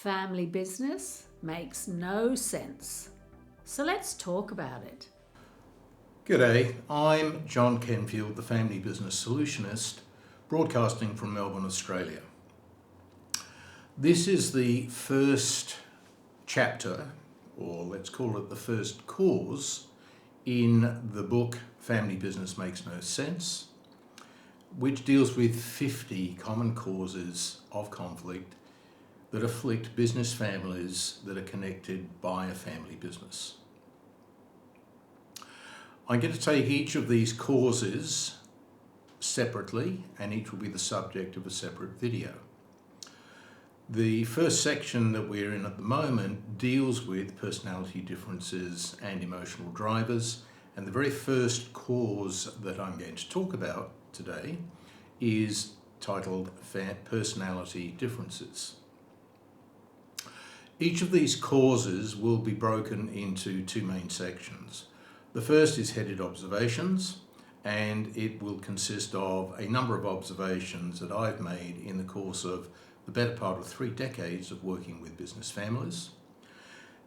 Family business makes no sense. So let's talk about it. G'day, I'm John Kenfield, the Family Business Solutionist, broadcasting from Melbourne, Australia. This is the first chapter, or let's call it the first cause, in the book Family Business Makes No Sense, which deals with 50 common causes of conflict that afflict business families that are connected by a family business. I'm going to take each of these causes separately, and each will be the subject of a separate video. The first section that we're in at the moment deals with personality differences and emotional drivers, and the very first cause that I'm going to talk about today is titled Personality Differences. Each of these causes will be broken into two main sections. The first is headed observations, and it will consist of a number of observations that I've made in the course of the better part of 3 decades of working with business families.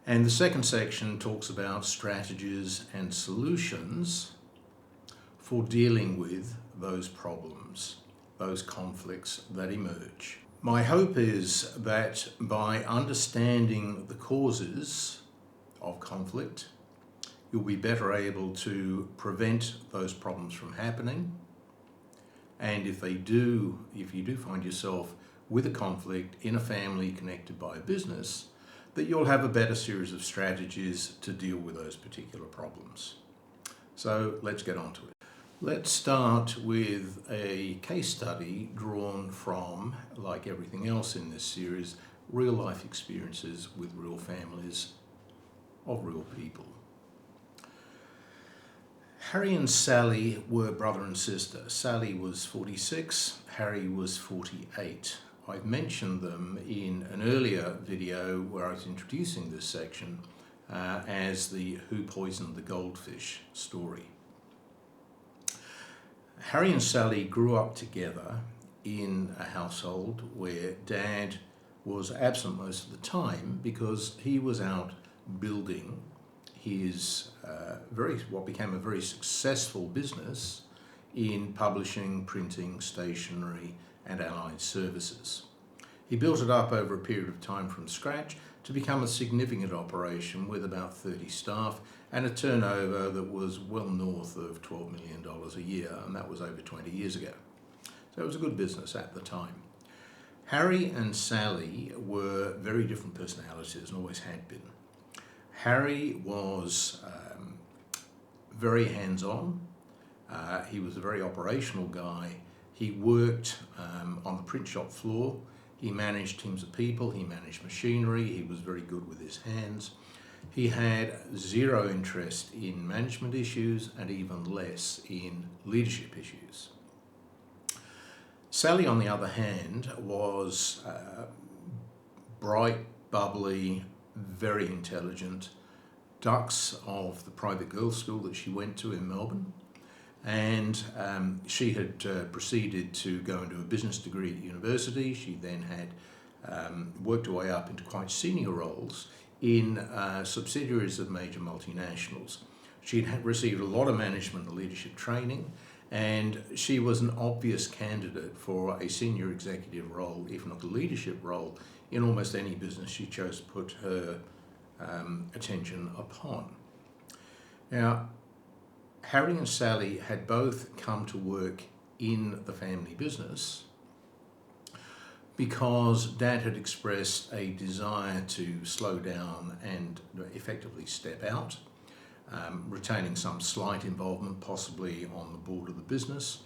And the second section talks about strategies and solutions for dealing with those problems, those conflicts that emerge. My hope is that by understanding the causes of conflict, you'll be better able to prevent those problems from happening. And if you do find yourself with a conflict in a family connected by a business, that you'll have a better series of strategies to deal with those particular problems. So let's get on to it. Let's start with a case study drawn from, like everything else in this series, real life experiences with real families of real people. Harry and Sally were brother and sister. Sally was 46, Harry was 48. I've mentioned them in an earlier video where I was introducing this section as the Who Poisoned the Goldfish story. Harry and Sally grew up together in a household where Dad was absent most of the time because he was out building his what became a very successful business in publishing, printing, stationery and allied services. He built it up over a period of time from scratch to become a significant operation with about 30 staff and a turnover that was well north of $12 million a year, and that was over 20 years ago. So it was a good business at the time. Harry and Sally were very different personalities and always had been. Harry was very hands-on. He was a very operational guy. He worked on the print shop floor. He managed teams of people. He managed machinery. He was very good with his hands. He had zero interest in management issues and even less in leadership issues. Sally, on the other hand, was bright, bubbly, very intelligent, dux of the private girls' school that she went to in Melbourne, and she had proceeded to go into a business degree at university. She then had worked her way up into quite senior roles in subsidiaries of major multinationals. She'd received a lot of management and leadership training, and she was an obvious candidate for a senior executive role, if not a leadership role, in almost any business she chose to put her attention upon. Now, Harry and Sally had both come to work in the family business because Dad had expressed a desire to slow down and effectively step out, retaining some slight involvement possibly on the board of the business.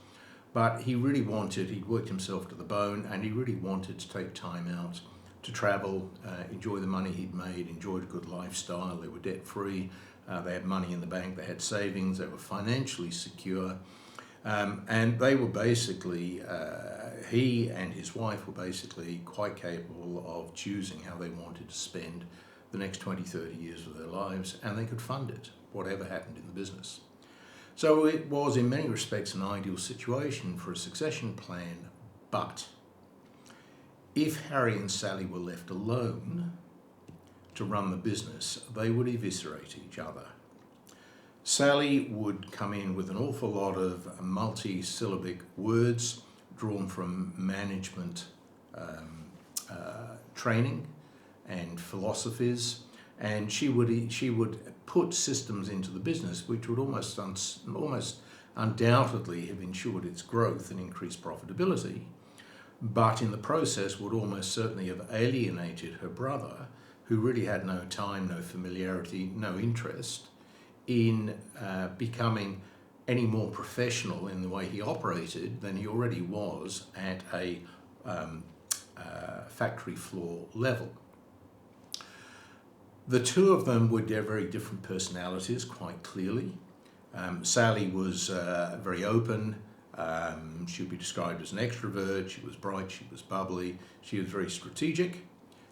But he'd worked himself to the bone, and he really wanted to take time out to travel, enjoy the money he'd made, enjoyed a good lifestyle. They were debt-free, they had money in the bank, they had savings, they were financially secure, and they were basically, he and his wife were basically quite capable of choosing how they wanted to spend the next 20, 30 years of their lives, and they could fund it, whatever happened in the business. So it was in many respects an ideal situation for a succession plan, but if Harry and Sally were left alone to run the business, they would eviscerate each other. Sally would come in with an awful lot of multi-syllabic words drawn from management training and philosophies, and she would put systems into the business which would almost undoubtedly have ensured its growth and increased profitability, but in the process would almost certainly have alienated her brother, who really had no time, no familiarity, no interest in becoming any more professional in the way he operated than he already was at a factory floor level. The two of them were very different personalities, quite clearly. Sally was very open. She would be described as an extrovert. She was bright, she was bubbly, she was very strategic.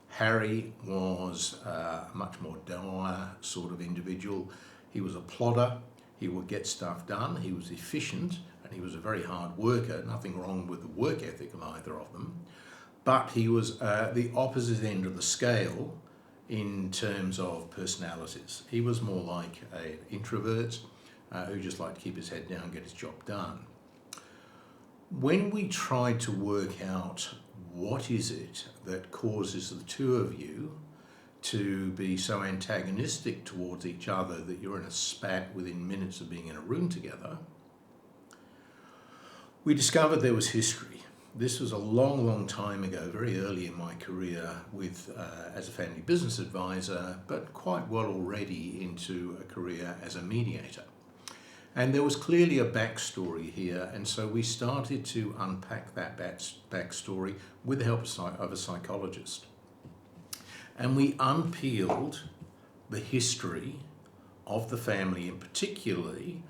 Harry was a much more dour sort of individual. He was a plodder. He would get stuff done. He was efficient, and he was a very hard worker. Nothing wrong with the work ethic of either of them. But he was the opposite end of the scale in terms of personalities. He was more like an introvert who just liked to keep his head down and get his job done. When we tried to work out what is it that causes the two of you to be so antagonistic towards each other that you're in a spat within minutes of being in a room together, we discovered there was history. This was a long, long time ago, very early in my career as a family business advisor, but quite well already into a career as a mediator. And there was clearly a backstory here, and so we started to unpack that backstory with the help of a psychologist. And we unpeeled the history of the family, and particularly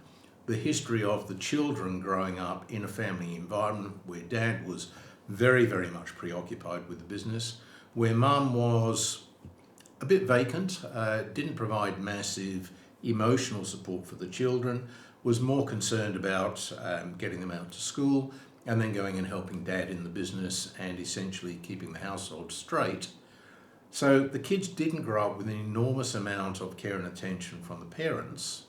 the history of the children growing up in a family environment where Dad was very, very much preoccupied with the business, where Mum was a bit vacant, didn't provide massive emotional support for the children, was more concerned about getting them out to school and then going and helping Dad in the business and essentially keeping the household straight. So the kids didn't grow up with an enormous amount of care and attention from the parents,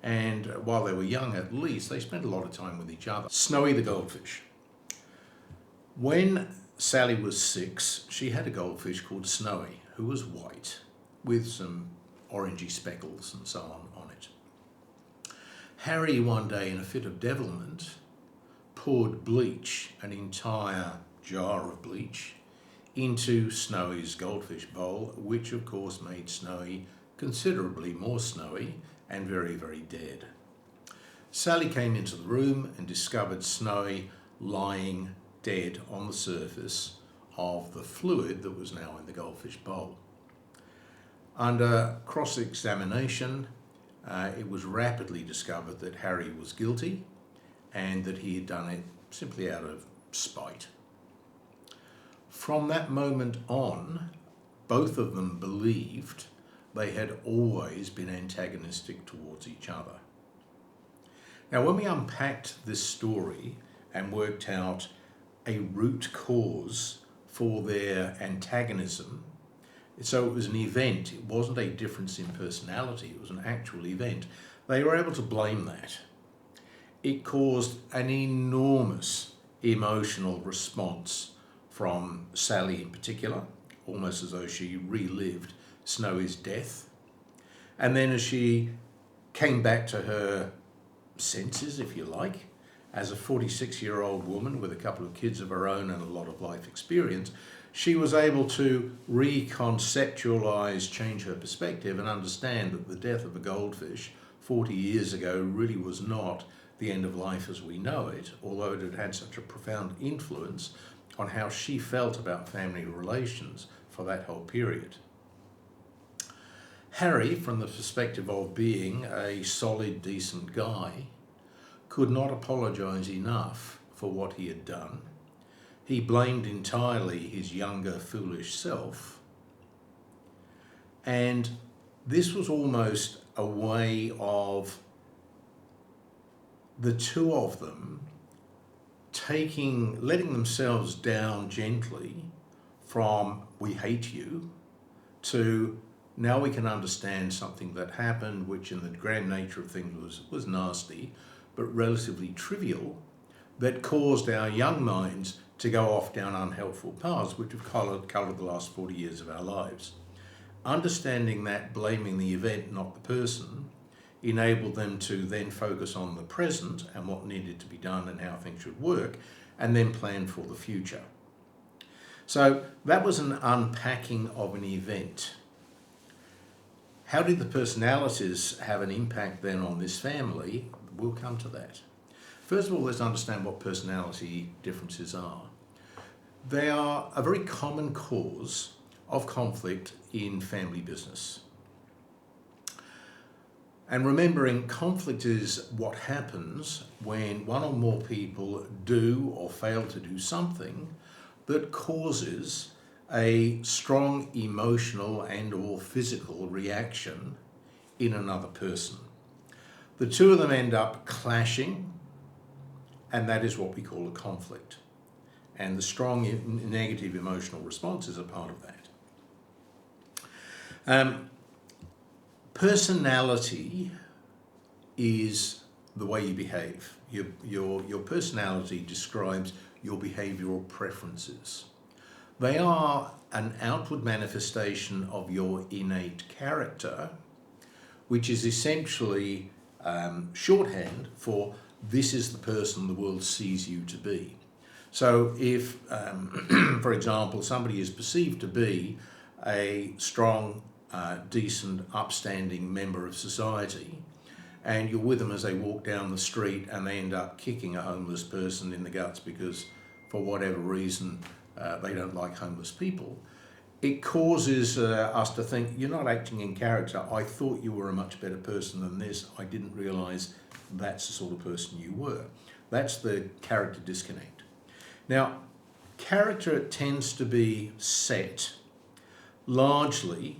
and while they were young at least, they spent a lot of time with each other. Snowy the goldfish. When Sally was 6, she had a goldfish called Snowy, who was white with some orangey speckles and so on it. Harry one day, in a fit of devilment, poured bleach, an entire jar of bleach, into Snowy's goldfish bowl, which of course made Snowy considerably more snowy and very, very dead. Sally came into the room and discovered Snowy lying dead on the surface of the fluid that was now in the goldfish bowl. Under cross-examination, it was rapidly discovered that Harry was guilty and that he had done it simply out of spite. From that moment on, both of them believed they had always been antagonistic towards each other. Now, when we unpacked this story and worked out a root cause for their antagonism, so it was an event, it wasn't a difference in personality, it was an actual event, they were able to blame that. It caused an enormous emotional response from Sally in particular, almost as though she relived Snowy's death. And then as she came back to her senses, if you like, as a 46-year-old woman with a couple of kids of her own and a lot of life experience, she was able to reconceptualize, change her perspective, and understand that the death of a goldfish 40 years ago really was not the end of life as we know it, although it had had such a profound influence on how she felt about family relations for that whole period. Harry, from the perspective of being a solid, decent guy, could not apologise enough for what he had done. He blamed entirely his younger, foolish self. And this was almost a way of the two of them letting themselves down gently from we hate you to now we can understand something that happened, which in the grand nature of things was nasty, but relatively trivial, that caused our young minds to go off down unhelpful paths, which have coloured the last 40 years of our lives. Understanding that, blaming the event, not the person, enabled them to then focus on the present and what needed to be done and how things should work, and then plan for the future. So that was an unpacking of an event. How did the personalities have an impact then on this family? We'll come to that. First of all, let's understand what personality differences are. They are a very common cause of conflict in family business. And remembering, conflict is what happens when one or more people do or fail to do something that causes a strong emotional and or physical reaction in another person. The two of them end up clashing, and that is what we call a conflict. And the strong negative emotional response is a part of that. Personality is the way you behave. Your personality describes your behavioural preferences. They are an outward manifestation of your innate character, which is essentially shorthand for this is the person the world sees you to be. So if, for example, somebody is perceived to be a strong, decent, upstanding member of society, and you're with them as they walk down the street and they end up kicking a homeless person in the guts because for whatever reason they don't like homeless people, it causes us to think, you're not acting in character. I thought you were a much better person than this. I didn't realise that's the sort of person you were. That's the character disconnect. Now, character tends to be set largely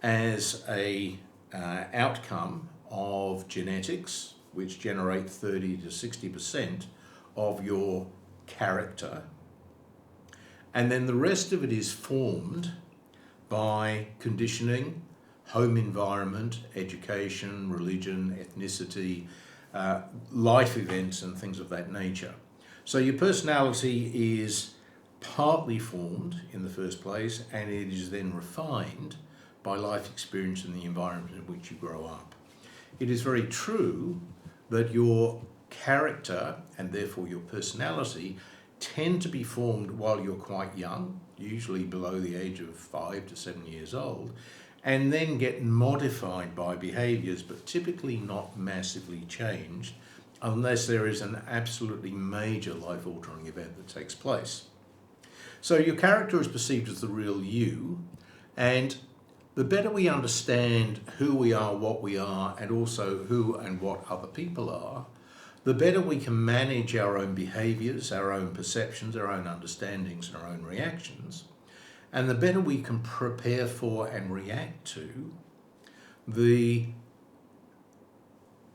as a outcome of genetics, which generate 30 to 60% of your character. And then the rest of it is formed by conditioning, home environment, education, religion, ethnicity, life events and things of that nature. So your personality is partly formed in the first place, and it is then refined by life experience and the environment in which you grow up. It is very true that your character and therefore your personality tend to be formed while you're quite young, usually below the age of 5 to 7 years old, and then get modified by behaviours, but typically not massively changed unless there is an absolutely major life-altering event that takes place. So your character is perceived as the real you, and the better we understand who we are, what we are, and also who and what other people are, the better we can manage our own behaviours, our own perceptions, our own understandings, and our own reactions, and the better we can prepare for and react to the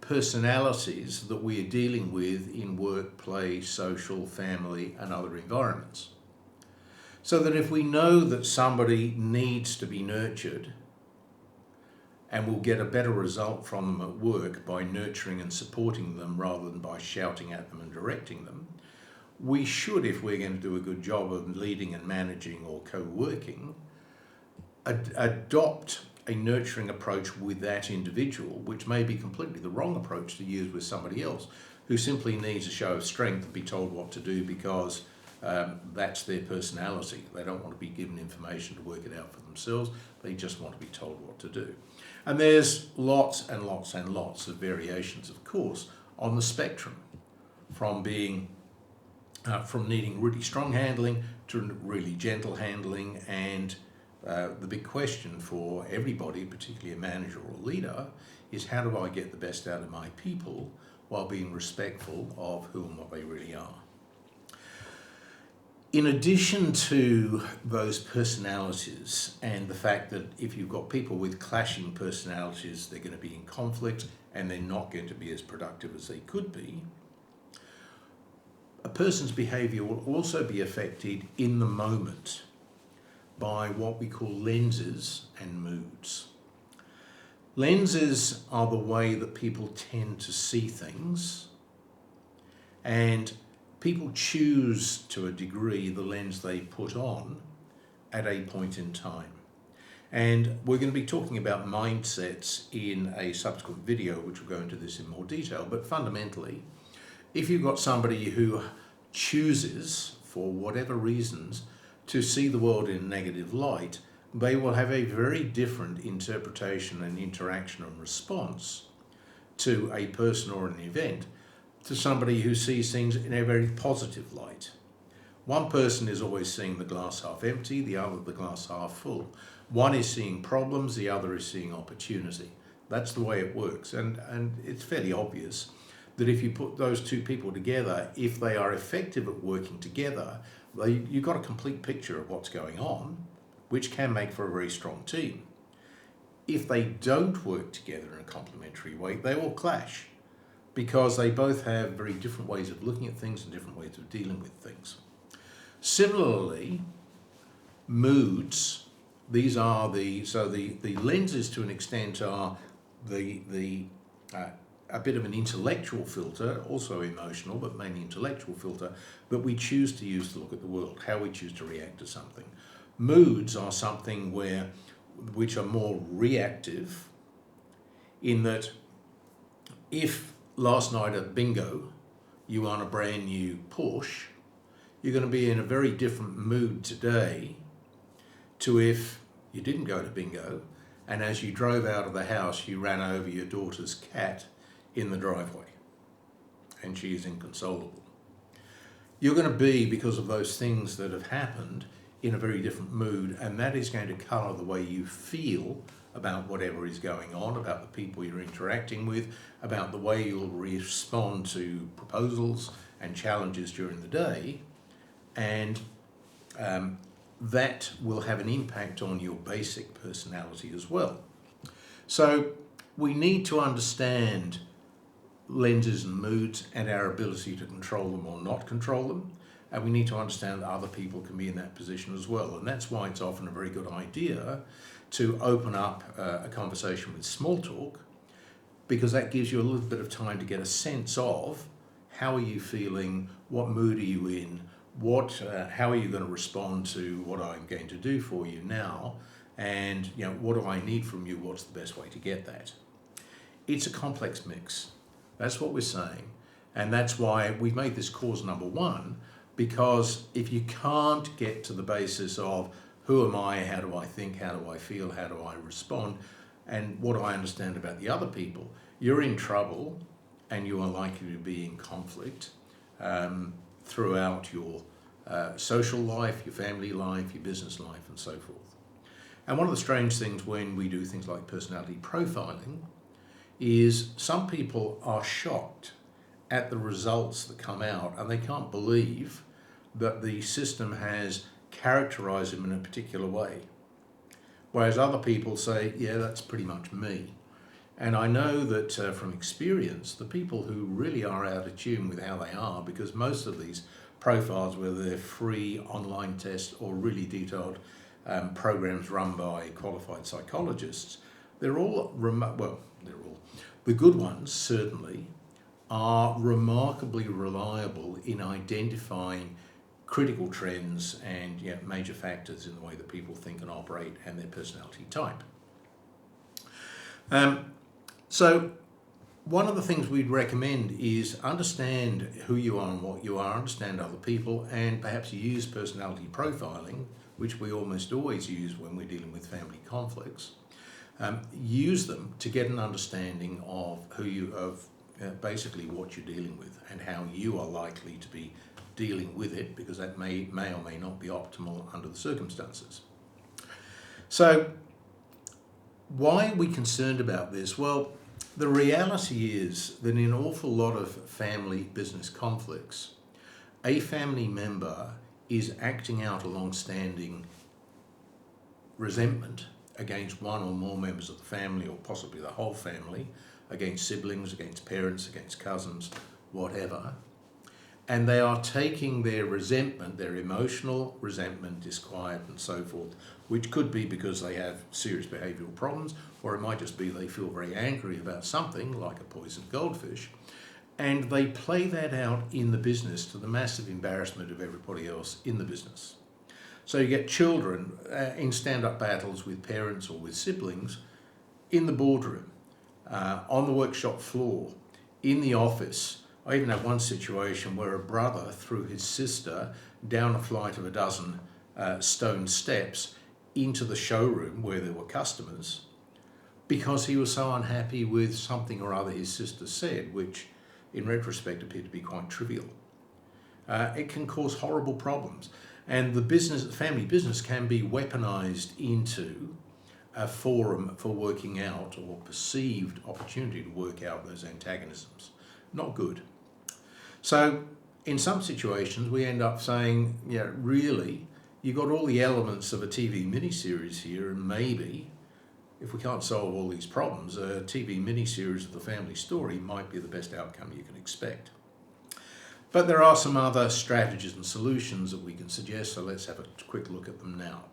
personalities that we are dealing with in work, play, social, family, and other environments. So that if we know that somebody needs to be nurtured, and we'll get a better result from them at work by nurturing and supporting them rather than by shouting at them and directing them, we should, if we're going to do a good job of leading and managing or co-working, adopt a nurturing approach with that individual, which may be completely the wrong approach to use with somebody else who simply needs a show of strength and be told what to do because that's their personality. They don't want to be given information to work it out for themselves. They just want to be told what to do. And there's lots and lots and lots of variations, of course, on the spectrum, from being from needing really strong handling to really gentle handling. And the big question for everybody, particularly a manager or a leader, is how do I get the best out of my people while being respectful of who and what they really are. In addition to those personalities and the fact that if you've got people with clashing personalities, they're going to be in conflict and they're not going to be as productive as they could be, a person's behaviour will also be affected in the moment by what we call lenses and moods. Lenses are the way that people tend to see things, and people choose to a degree the lens they put on at a point in time. And we're going to be talking about mindsets in a subsequent video, which will go into this in more detail. But fundamentally, if you've got somebody who chooses, for whatever reasons, to see the world in a negative light, they will have a very different interpretation and interaction and response to a person or an event to somebody who sees things in a very positive light. One person is always seeing the glass half empty, the other the glass half full. One is seeing problems, the other is seeing opportunity. That's the way it works. And it's fairly obvious that if you put those two people together, if they are effective at working together, you've got a complete picture of what's going on, which can make for a very strong team. If they don't work together in a complementary way, they will clash because they both have very different ways of looking at things and different ways of dealing with things. Similarly, moods, these are the lenses to an extent are a bit of an intellectual filter, also emotional, but mainly intellectual filter, that we choose to use to look at the world, how we choose to react to something. Moods are something which are more reactive, in that if last night at bingo you won a brand new Porsche, you're going to be in a very different mood today to if you didn't go to bingo and as you drove out of the house you ran over your daughter's cat in the driveway and she is inconsolable. You're going to be, because of those things that have happened, in a very different mood, and that is going to colour the way you feel about whatever is going on, about the people you're interacting with, about the way you'll respond to proposals and challenges during the day, and that will have an impact on your basic personality as well. So we need to understand lenses and moods and our ability to control them or not control them. And we need to understand that other people can be in that position as well. And that's why it's often a very good idea to open up a conversation with small talk, because that gives you a little bit of time to get a sense of how are you feeling, what mood are you in, how are you going to respond to what I'm going to do for you now, and what do I need from you, what's the best way to get that. It's a complex mix. That's what we're saying. And that's why we've made this cause number one, because if you can't get to the basis of who am I, how do I think, how do I feel, how do I respond, and what do I understand about the other people, you're in trouble and you are likely to be in conflict throughout your social life, your family life, your business life, and so forth. And one of the strange things when we do things like personality profiling is some people are shocked at the results that come out, and they can't believe that the system has characterized them in a particular way. Whereas other people say, yeah, that's pretty much me. And I know that from experience, the people who really are out of tune with how they are, because most of these profiles, whether they're free online tests or really detailed programs run by qualified psychologists, the good ones certainly are remarkably reliable in identifying critical trends and major factors in the way that people think and operate and their personality type. So one of the things we'd recommend is understand who you are and what you are, understand other people, and perhaps use personality profiling, which we almost always use when we're dealing with family conflicts. Use them to get an understanding of basically what you're dealing with and how you are likely to be dealing with it, because that may or may not be optimal under the circumstances. So why are we concerned about this? Well, the reality is that in an awful lot of family business conflicts, a family member is acting out a long-standing resentment against one or more members of the family, or possibly the whole family, against siblings, against parents, against cousins, whatever. and they are taking their resentment, their emotional resentment, disquiet and so forth, which could be because they have serious behavioural problems, or it might just be they feel very angry about something like a poisoned goldfish, and they play that out in the business to the massive embarrassment of everybody else in the business. So you get children in stand-up battles with parents or with siblings in the boardroom, on the workshop floor, in the office. I even had one situation where a brother threw his sister down a flight of a dozen stone steps into the showroom where there were customers because he was so unhappy with something or other his sister said, which in retrospect appeared to be quite trivial. It can cause horrible problems. And the family business can be weaponized into a forum for working out, or perceived opportunity to work out those antagonisms. Not good. So in some situations we end up saying, yeah, really, you've got all the elements of a TV miniseries here, and maybe if we can't solve all these problems, a TV miniseries of the family story might be the best outcome you can expect. But there are some other strategies and solutions that we can suggest, so let's have a quick look at them now.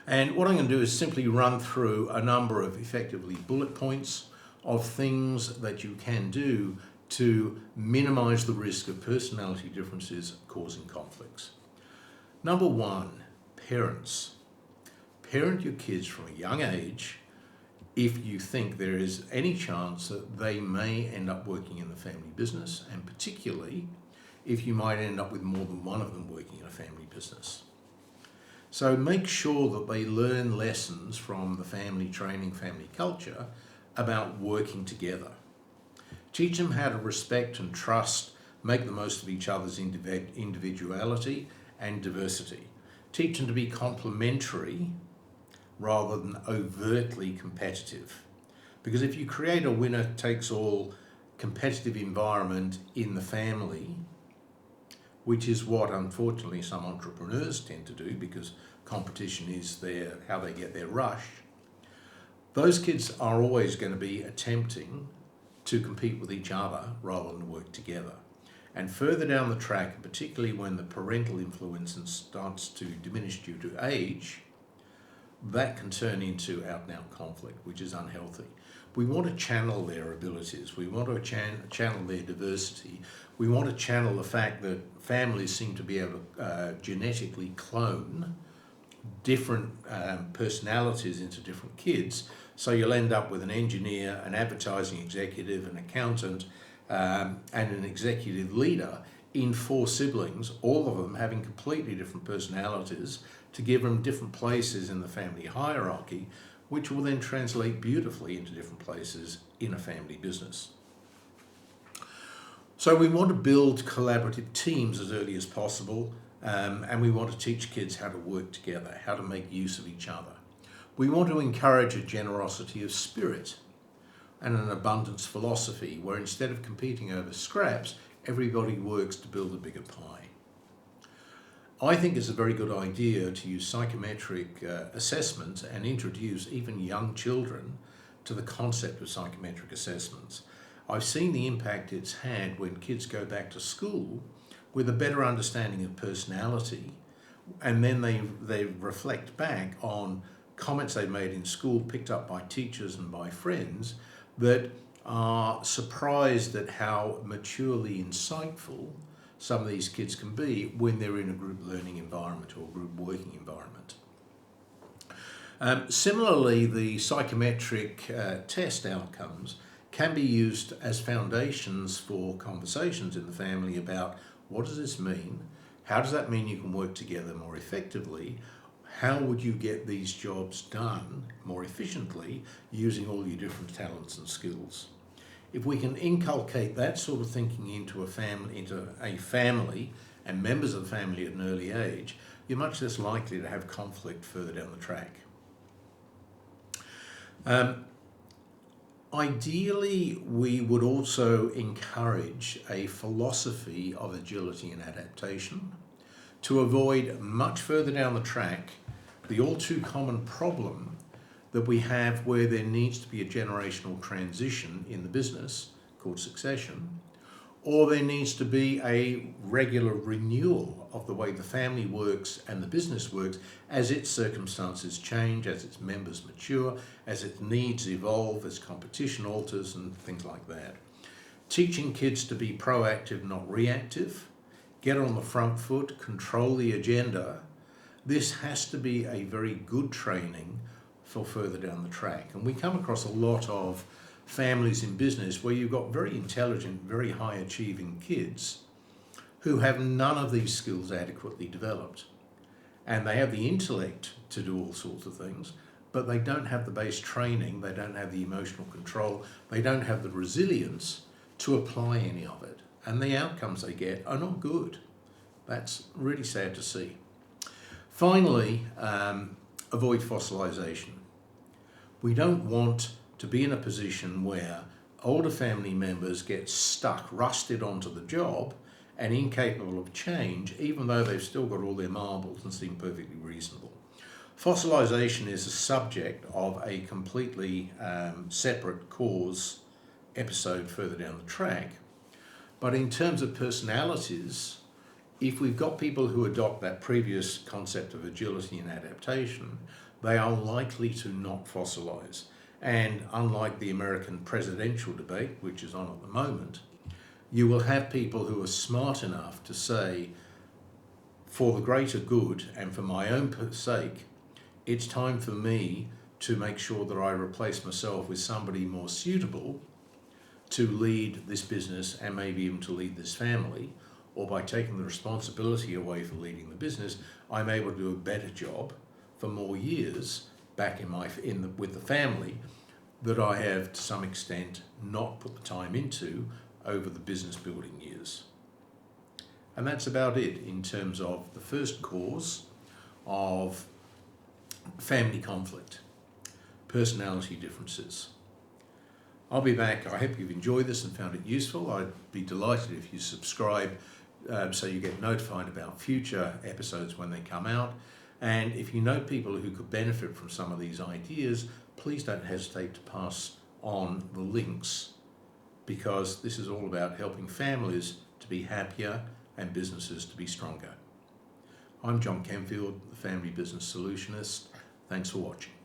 And what I'm going to do is simply run through a number of effectively bullet points of things that you can do to minimize the risk of personality differences causing conflicts. Number one, parents. Parent your kids from a young age if you think there is any chance that they may end up working in the family business, and particularly if you might end up with more than one of them working in a family business. So make sure that they learn lessons from the family training, family culture about working together. Teach them how to respect and trust, make the most of each other's individuality and diversity. Teach them to be complementary rather than overtly competitive. Because if you create a winner-takes-all competitive environment in the family, which is what unfortunately some entrepreneurs tend to do because competition is how they get their rush, those kids are always going to be attempting to compete with each other rather than work together. And further down the track, particularly when the parental influence starts to diminish due to age, that can turn into out-and-out conflict, which is unhealthy. We want to channel their abilities. We want to channel their diversity. We want to channel the fact that families seem to be able to genetically clone different personalities into different kids. So you'll end up with an engineer, an advertising executive, an accountant, and an executive leader in 4 siblings, all of them having completely different personalities, to give them different places in the family hierarchy, which will then translate beautifully into different places in a family business. So we want to build collaborative teams as early as possible, and we want to teach kids how to work together, how to make use of each other. We want to encourage a generosity of spirit and an abundance philosophy where instead of competing over scraps, everybody works to build a bigger pie. I think it's a very good idea to use psychometric assessments and introduce even young children to the concept of psychometric assessments. I've seen the impact it's had when kids go back to school with a better understanding of personality, and then they reflect back on comments they made in school picked up by teachers and by friends that are surprised at how maturely insightful some of these kids can be when they're in a group learning environment or group working environment. Similarly, the psychometric test outcomes can be used as foundations for conversations in the family about what does this mean? How does that mean you can work together more effectively? How would you get these jobs done more efficiently using all your different talents and skills? If we can inculcate that sort of thinking into a family and members of the family at an early age, you're much less likely to have conflict further down the track. Ideally, we would also encourage a philosophy of agility and adaptation to avoid much further down the track the all too common problem that we have where there needs to be a generational transition in the business called succession, or there needs to be a regular renewal of the way the family works and the business works as its circumstances change, as its members mature, as its needs evolve, as competition alters and things like that. Teaching kids to be proactive, not reactive, get on the front foot, control the agenda. This has to be a very good training for further down the track. And we come across a lot of families in business where you've got very intelligent, very high achieving kids who have none of these skills adequately developed. And they have the intellect to do all sorts of things, but they don't have the base training, they don't have the emotional control, they don't have the resilience to apply any of it. And the outcomes they get are not good. That's really sad to see. Finally, avoid fossilization. We don't want to be in a position where older family members get stuck, rusted onto the job and incapable of change, even though they've still got all their marbles and seem perfectly reasonable. Fossilization is a subject of a completely separate cause episode further down the track. But in terms of personalities, if we've got people who adopt that previous concept of agility and adaptation, they are likely to not fossilize. And unlike the American presidential debate, which is on at the moment, you will have people who are smart enough to say, for the greater good and for my own sake, it's time for me to make sure that I replace myself with somebody more suitable to lead this business and maybe even to lead this family, or by taking the responsibility away for leading the business, I'm able to do a better job for more years back with the family that I have to some extent not put the time into over the business building years. And that's about it in terms of the first cause of family conflict, personality differences. I'll be back. I hope you've enjoyed this and found it useful. I'd be delighted if you subscribe so you get notified about future episodes when they come out. And if you know people who could benefit from some of these ideas, please don't hesitate to pass on the links, because this is all about helping families to be happier and businesses to be stronger. I'm John Kenfield, the Family Business Solutionist. Thanks for watching.